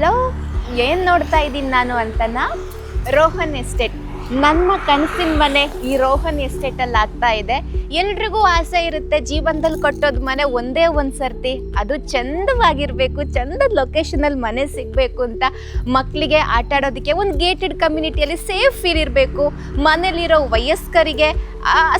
Hello, ಏನು ನೋಡ್ತಾ ಇದ್ದೀನಿ ನಾನು ಅಂತನಾ? ರೋಹನ್ ಎಸ್ಟೇಟ್, ನನ್ನ ಕನಸಿನ ಮನೆ ಈ ರೋಹನ್ ಎಸ್ಟೇಟಲ್ಲಿ ಆಗ್ತಾ ಇದೆ. ಎಲ್ರಿಗೂ ಆಸೆ ಇರುತ್ತೆ ಜೀವನದಲ್ಲಿ ಕಟ್ಟೋದು ಮನೆ ಒಂದೇ ಒಂದು ಸರ್ತಿ, ಅದು ಚಂದವಾಗಿರಬೇಕು, ಚಂದದ ಲೊಕೇಶನಲ್ಲಿ ಮನೆ ಸಿಗಬೇಕು ಅಂತ. ಮಕ್ಕಳಿಗೆ ಆಟ ಆಡೋದಕ್ಕೆ ಒಂದು ಗೇಟೆಡ್ ಕಮ್ಯುನಿಟಿಯಲ್ಲಿ ಸೇಫ್ ಫೀಲ್ ಇರಬೇಕು. ಮನೇಲಿರೋ ವಯಸ್ಕರಿಗೆ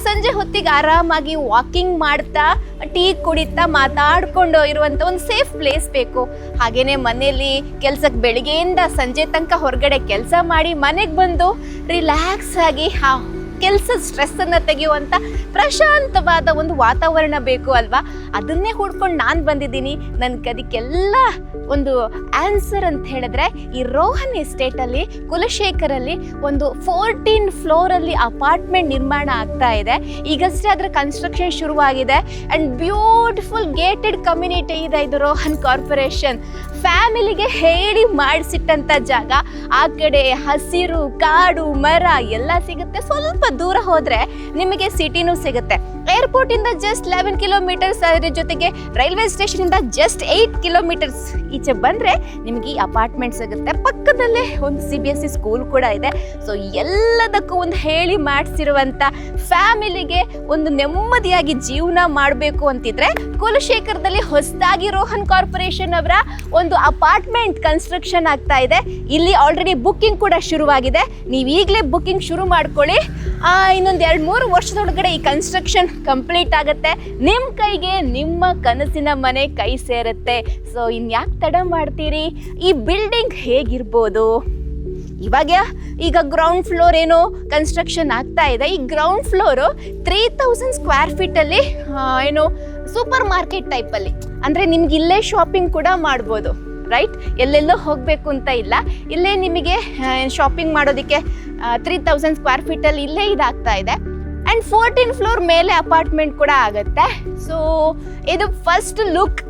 ಸಂಜೆ ಹೊತ್ತಿಗೆ ಆರಾಮಾಗಿ ವಾಕಿಂಗ್ ಮಾಡ್ತಾ ಟೀ ಕುಡಿತಾ ಮಾತಾಡ್ಕೊಂಡು ಇರುವಂಥ ಒಂದು ಸೇಫ್ ಪ್ಲೇಸ್ ಬೇಕು. ಹಾಗೆಯೇ ಮನೇಲಿ ಕೆಲ್ಸಕ್ಕೆ ಬೆಳಿಗ್ಗೆಯಿಂದ ಸಂಜೆ ತನಕ ಹೊರಗಡೆ ಕೆಲಸ ಮಾಡಿ ಮನೆಗೆ ಬಂದು ರಿಲ್ಯಾಕ್ಸ್ ಆಗಿ ಕೆಲಸದ ಸ್ಟ್ರೆಸ್ಸನ್ನು ತೆಗೆಯುವಂಥ ಪ್ರಶಾಂತವಾದ ಒಂದು ವಾತಾವರಣ ಬೇಕು ಅಲ್ವಾ? ಅದನ್ನೇ ಹುಡ್ಕೊಂಡು ನಾನು ಬಂದಿದ್ದೀನಿ. ನನಗೆ ಅದಕ್ಕೆಲ್ಲ ಒಂದು ಆನ್ಸರ್ ಅಂತ ಹೇಳಿದ್ರೆ ಈ ರೋಹನ್ ಎಸ್ಟೇಟಲ್ಲಿ ಕುಲಶೇಖರಲ್ಲಿ ಒಂದು 14 ಫ್ಲೋರಲ್ಲಿ ಅಪಾರ್ಟ್ಮೆಂಟ್ ನಿರ್ಮಾಣ ಆಗ್ತಾ ಇದೆ. ಈಗಷ್ಟೇ ಅದರ ಕನ್ಸ್ಟ್ರಕ್ಷನ್ ಶುರುವಾಗಿದೆ. ಆ್ಯಂಡ್ ಬ್ಯೂಟಿಫುಲ್ ಗೇಟೆಡ್ ಕಮ್ಯುನಿಟಿ ಇದೆ ಇದು ರೋಹನ್ ಕಾರ್ಪೊರೇಷನ್. ಫ್ಯಾಮಿಲಿಗೆ ಹೇಳಿ ಮಾಡಿಸಿಟ್ಟಂಥ ಜಾಗ. ಆ ಕಡೆ ಹಸಿರು, ಕಾಡು, ಮರ ಎಲ್ಲ ಸಿಗುತ್ತೆ. ಸ್ವಲ್ಪ ದೂರ ಹೋದರೆ ನಿಮಗೆ ಸಿಟಿನೂ ಸಿಗುತ್ತೆ. ಏರ್ಪೋರ್ಟಿಂದ ಜಸ್ಟ್ 11 ಕಿಲೋಮೀಟರ್ಸ್, ಅದರ ಜೊತೆಗೆ ರೈಲ್ವೆ ಸ್ಟೇಷನಿಂದ ಜಸ್ಟ್ 8 ಕಿಲೋಮೀಟರ್ಸ್ ಈಚೆ ಬಂದರೆ ನಿಮಗೆ ಈ ಅಪಾರ್ಟ್ಮೆಂಟ್ ಸಿಗುತ್ತೆ. ಪಕ್ಕದಲ್ಲೇ ಒಂದು CBSE ಸ್ಕೂಲ್ ಕೂಡ ಇದೆ. ಸೊ ಎಲ್ಲದಕ್ಕೂ ಒಂದು ಹೇಳಿ ಮಾಡಿಸಿರುವಂಥ ಫ್ಯಾಮಿಲಿಗೆ ಒಂದು ನೆಮ್ಮದಿಯಾಗಿ ಜೀವನ ಮಾಡಬೇಕು ಅಂತಿದ್ರೆ ಕುಲಶೇಖರದಲ್ಲಿ ಹೊಸದಾಗಿ ರೋಹನ್ ಕಾರ್ಪೊರೇಷನ್ ಅವರ ಒಂದು ಅಪಾರ್ಟ್ಮೆಂಟ್ ಕನ್ಸ್ಟ್ರಕ್ಷನ್ ಆಗ್ತಾ ಇದೆ. ಇಲ್ಲಿ ಆಲ್ರೆಡಿ ಬುಕ್ಕಿಂಗ್ ಕೂಡ ಶುರುವಾಗಿದೆ. ನೀವು ಈಗಲೇ ಬುಕ್ಕಿಂಗ್ ಶುರು ಮಾಡ್ಕೊಳ್ಳಿ. ಇನ್ನೊಂದು 2-3 ವರ್ಷದೊಳಗಡೆ ಈ ಕನ್ಸ್ಟ್ರಕ್ಷನ್ ಕಂಪ್ಲೀಟ್ ಆಗುತ್ತೆ. ನಿಮ್ಮ ಕೈಗೆ ನಿಮ್ಮ ಕನಸಿನ ಮನೆ ಕೈ ಸೇರುತ್ತೆ. ಸೊ ಇನ್ಯಾಕೆ ತಡ ಮಾಡ್ತೀರಿ? ಈ ಬಿಲ್ಡಿಂಗ್ ಹೇಗಿರ್ಬೋದು? ಈಗ ಗ್ರೌಂಡ್ ಫ್ಲೋರ್ ಏನೋ ಕನ್ಸ್ಟ್ರಕ್ಷನ್ ಆಗ್ತಾ ಇದೆ. ಈ ಗ್ರೌಂಡ್ ಫ್ಲೋರು 3000 ಸ್ಕ್ವೇರ್ ಫೀಟಲ್ಲಿ ಏನೋ ಸೂಪರ್ ಮಾರ್ಕೆಟ್ ಟೈಪಲ್ಲಿ, ಅಂದರೆ ನಿಮ್ಗೆ ಇಲ್ಲೇ ಶಾಪಿಂಗ್ ಕೂಡ ಮಾಡ್ಬೋದು, ರೈಟ್? ಎಲ್ಲೆಲ್ಲೋ ಹೋಗಬೇಕು ಅಂತ ಇಲ್ಲ. ಇಲ್ಲೇ ನಿಮಗೆ ಶಾಪಿಂಗ್ ಮಾಡೋದಕ್ಕೆ 3000 ಸ್ಕ್ವೇರ್ ಫೀಟಲ್ಲಿ ಇಲ್ಲೇ ಇದಾಗ್ತಾ ಇದೆ. ಆ್ಯಂಡ್ 14 ಫ್ಲೋರ್ ಮೇಲೆ ಅಪಾರ್ಟ್ಮೆಂಟ್ ಕೂಡ ಆಗುತ್ತೆ. ಸೊ ಇದು ಫಸ್ಟ್ ಲುಕ್.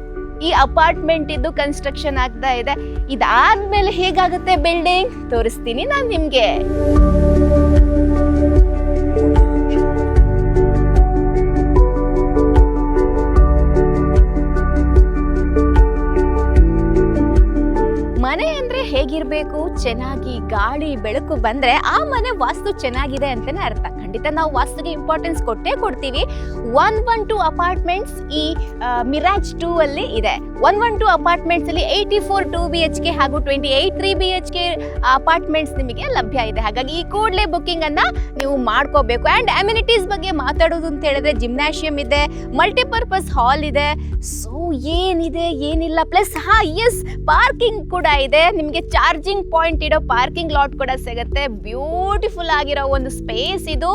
ಈ ಅಪಾರ್ಟ್ಮೆಂಟ್ ಇದು ಕನ್ಸ್ಟ್ರಕ್ಷನ್ ಆಗ್ತಾ ಇದೆ. ಇದಾದ್ಮೇಲೆ ಹೇಗಾಗುತ್ತೆ ಬಿಲ್ಡಿಂಗ್ ತೋರಿಸ್ತೀನಿ ನಾನು ನಿಮಗೆ. ಮನೆ ಅಂದರೆ ಹೇಗಿರಬೇಕು? ಚೆನ್ನಾಗಿ ಗಾಳಿ ಬೆಳಕು ಬಂದರೆ ಆ ಮನೆ ವಾಸ್ತು ಚೆನ್ನಾಗಿದೆ ಅಂತಲೇ ಅರ್ಥ. ಖಂಡಿತ ನಾವು ವಾಸ್ತುಗೆ ಇಂಪಾರ್ಟೆನ್ಸ್ ಕೊಟ್ಟೇ ಕೊಡ್ತೀವಿ. 112 ಅಪಾರ್ಟ್ಮೆಂಟ್ಸ್ ಈ ಮಿರಾಜ್ 2 ಅಲ್ಲಿ ಇದೆ. 112 ಅಪಾರ್ಟ್ಮೆಂಟ್ಸಲ್ಲಿ 84 2 BHK ಹಾಗೂ 28 3 BHK ಅಪಾರ್ಟ್ಮೆಂಟ್ಸ್ ನಿಮಗೆ ಲಭ್ಯ ಇದೆ. ಹಾಗಾಗಿ ಈ ಕೂಡಲೇ ಬುಕ್ಕಿಂಗನ್ನು ನೀವು ಮಾಡ್ಕೋಬೇಕು. ಆ್ಯಂಡ್ ಅಮ್ಯುನಿಟೀಸ್ ಬಗ್ಗೆ ಮಾತಾಡೋದು ಅಂತ ಹೇಳಿದ್ರೆ ಜಿಮ್ನಾಶಿಯಮ್ ಇದೆ, ಮಲ್ಟಿಪರ್ಪಸ್ ಹಾಲ್ ಇದೆ. ಸೊ ಏನಿದೆ ಏನಿಲ್ಲ, ಪ್ಲಸ್ ಪಾರ್ಕಿಂಗ್ ಕೂಡ ಇದೆ. ನಿಮಗೆ ಚಾರ್ಜಿಂಗ್ ಪಾಯಿಂಟ್ ಇಡೋ ಪಾರ್ಕಿಂಗ್ ಲಾಟ್ ಕೂಡ ಸಿಗುತ್ತೆ. ಬ್ಯೂಟಿಫುಲ್ ಆಗಿರೋ ಒಂದು ಸ್ಪೇಸ್ ಇದು.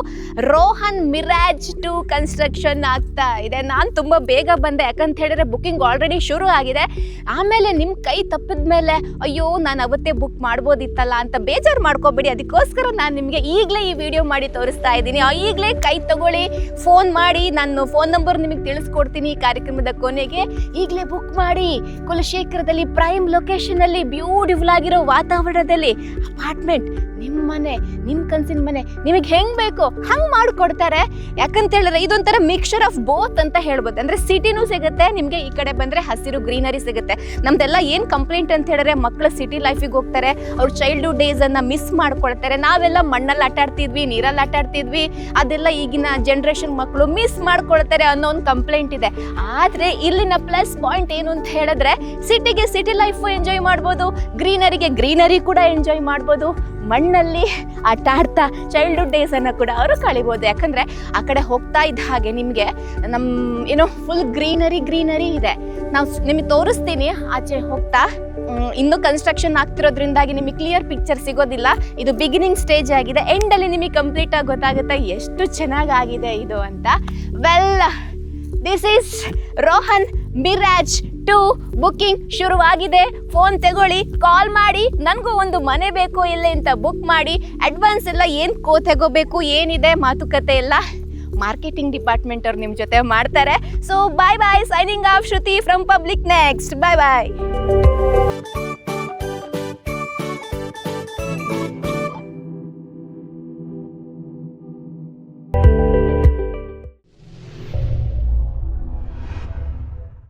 ರೋಹನ್ ಮಿರಾಜ್ 2 ಕನ್ಸ್ಟ್ರಕ್ಷನ್ ಆಗ್ತಾ ಇದೆ. ನಾನು ತುಂಬ ಬೇಗ ಬಂದೆ, ಯಾಕಂತ ಹೇಳಿದ್ರೆ ಬುಕ್ಕಿಂಗ್ ಆಲ್ರೆಡಿ ಶುರು ಆಗಿದೆ. ಆಮೇಲೆ ನಿಮ್ಮ ಕೈ ತಪ್ಪಿದ ಮೇಲೆ ಅಯ್ಯೋ ನಾನು ಅವತ್ತೇ ಬುಕ್ ಮಾಡ್ಬೋದಿತ್ತಲ್ಲ ಅಂತ ಬೇಜಾರು ಮಾಡ್ಕೋಬೇಡಿ. ಅದಕ್ಕೋಸ್ಕರ ನಾನು ನಿಮಗೆ ಈಗಲೇ ಈ ವಿಡಿಯೋ ಮಾಡಿ ತೋರಿಸ್ತಾ ಇದ್ದೀನಿ. ಈಗಲೇ ಕೈ ತಗೊಳ್ಳಿ, ಫೋನ್ ಮಾಡಿ, ನಾನು ಫೋನ್ ನಂಬರ್ ನಿಮಗೆ ತಿಳಿಸ್ಕೊಡ್ತೀನಿ ಈ ಕಾರ್ಯಕ್ರಮದ ಕೊನೆಗೆ. ಈಗಲೇ ಬುಕ್ ಮಾಡಿ. ಕುಲಶೇಖರದಲ್ಲಿ ಪ್ರೈಮ್ ಲೊಕೇಶನಲ್ಲಿ ಬ್ಯೂಟಿಫುಲ್ ಆಗಿರೋ ವಾತಾವರಣದಲ್ಲಿ ಅಪಾರ್ಟ್ಮೆಂಟ್, ನಿಮ್ಮ ಮನೆ, ನಿಮ್ಮ ಕನಸಿನ ಮನೆ ನಿಮಗೆ ಹೆಂಗೆ ಬೇಕೋ ಹಂಗೆ ಮಾಡಿಕೊಡ್ತಾರೆ. ಯಾಕಂತ ಹೇಳಿದ್ರೆ ಇದೊಂಥರ ಮಿಕ್ಸ್ಚರ್ ಆಫ್ ಬೋತ್ ಅಂತ ಹೇಳ್ಬೋದು. ಅಂದರೆ ಸಿಟಿನೂ ಸಿಗುತ್ತೆ ನಿಮಗೆ, ಈ ಕಡೆ ಬಂದರೆ ಹಸಿರು ಗ್ರೀನರಿ ಸಿಗುತ್ತೆ. ನಮ್ದೆಲ್ಲ ಏನು ಕಂಪ್ಲೇಂಟ್ ಅಂತ ಹೇಳಿದ್ರೆ ಮಕ್ಕಳು ಸಿಟಿ ಲೈಫಿಗೆ ಹೋಗ್ತಾರೆ, ಅವ್ರ ಚೈಲ್ಡ್ಹುಡ್ ಡೇಸನ್ನು ಮಿಸ್ ಮಾಡ್ಕೊಳ್ತಾರೆ. ನಾವೆಲ್ಲ ಮಣ್ಣಲ್ಲಿ ಆಟ ಆಡ್ತಿದ್ವಿ, ನೀರಲ್ಲಿ ಆಟ ಆಡ್ತಿದ್ವಿ, ಅದೆಲ್ಲ ಈಗಿನ ಜನ್ರೇಷನ್ ಮಕ್ಕಳು ಮಿಸ್ ಮಾಡ್ಕೊಳ್ತಾರೆ ಅನ್ನೋ ಒಂದು ಕಂಪ್ಲೇಂಟ್ ಇದೆ. ಆದರೆ ಇಲ್ಲಿನ ಪ್ಲಸ್ ಪಾಯಿಂಟ್ ಏನು ಅಂತ ಹೇಳಿದ್ರೆ ಸಿಟಿಗೆ ಸಿಟಿ ಲೈಫು ಎಂಜಾಯ್ ಮಾಡ್ಬೋದು, ಗ್ರೀನರಿಗೆ ಗ್ರೀನರಿ ಕೂಡ ಎಂಜಾಯ್ ಮಾಡ್ಬೋದು, ಮಣ್ಣಲ್ಲಿ ಆಟ ಆಡ್ತಾ ಚೈಲ್ಡ್ಹುಡ್ ಡೇಸನ್ನು ಕೂಡ ಅವರು ಕಳಿಬೋದು. ಯಾಕಂದರೆ ಆ ಕಡೆ ಹೋಗ್ತಾ ಇದ್ದ ಹಾಗೆ ನಿಮಗೆ ಫುಲ್ ಗ್ರೀನರಿ ಇದೆ. ನಾವು ನಿಮಗೆ ತೋರಿಸ್ತೀನಿ ಆಚೆ ಹೋಗ್ತಾ. ಇನ್ನೂ ಕನ್ಸ್ಟ್ರಕ್ಷನ್ ಆಗ್ತಿರೋದ್ರಿಂದಾಗಿ ನಿಮಗೆ ಕ್ಲಿಯರ್ ಪಿಕ್ಚರ್ ಸಿಗೋದಿಲ್ಲ. ಇದು ಬಿಗಿನಿಂಗ್ ಸ್ಟೇಜ್ ಆಗಿದೆ. ಎಂಡಲ್ಲಿ ನಿಮಗೆ ಕಂಪ್ಲೀಟಾಗಿ ಗೊತ್ತಾಗುತ್ತೆ ಎಷ್ಟು ಚೆನ್ನಾಗಾಗಿದೆ ಇದು ಅಂತ. Well, this is Rohan mirage 2 booking ಶುರುವಾಗಿದೆ. ಫೋನ್ ತಗೊಳ್ಳಿ, ಕಾಲ್ ಮಾಡಿ, ನನಗೂ ಒಂದು ಮನೆ ಬೇಕು ಇಲ್ಲೇ ಅಂತ ಬುಕ್ ಮಾಡಿ. ಅಡ್ವಾನ್ಸ್ ಎಲ್ಲ ಏನು ತೆಗೋಬೇಕು, ಏನಿದೆ ಮಾತುಕತೆ ಎಲ್ಲ ಮಾರ್ಕೆಟಿಂಗ್ ಡಿಪಾರ್ಟ್ಮೆಂಟ್ ಅವ್ರು ನಿಮ್ಮ ಜೊತೆ ಮಾಡ್ತಾರೆ. So bye bye, signing off Shruti from Public Next. Bye bye.